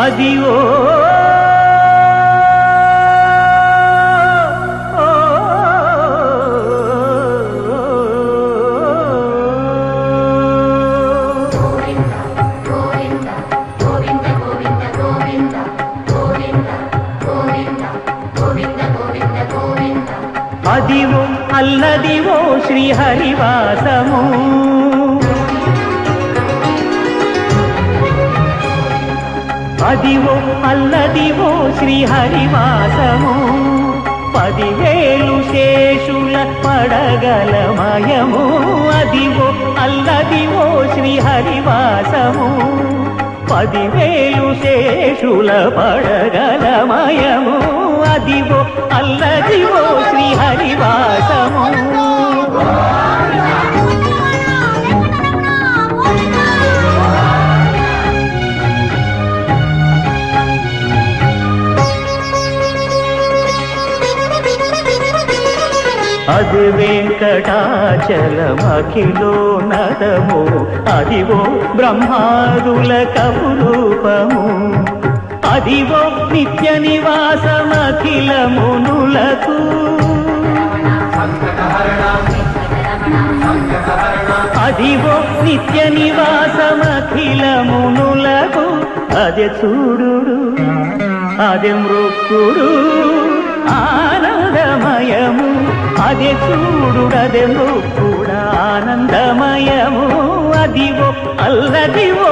అదివో అదివో అల్లదివో శ్రీహరివాసము అదివో అల్లదివో శ్రీహరివాసము 10,000 శేషుల పడగలమయము అదివో అల్లదివో శ్రీహరివాసము 10,000 శేషుల పడగలమయము అదివో అల్లదివో శ్రీహరివాసము అది వెంకటాచలమఖిలో నదము అదివో బ్రహ్మాదుల కపురూపము అదివో నిత్య నివాసమఖిల మునులకు అదివో నిత్య నివాసమఖిల మునులకు అదే చూడుడు అదే మృక్కుడు ఆనందమయము అదే చూడుడదే మృక్కుడు ఆనందమయము అదివో అల్లదివో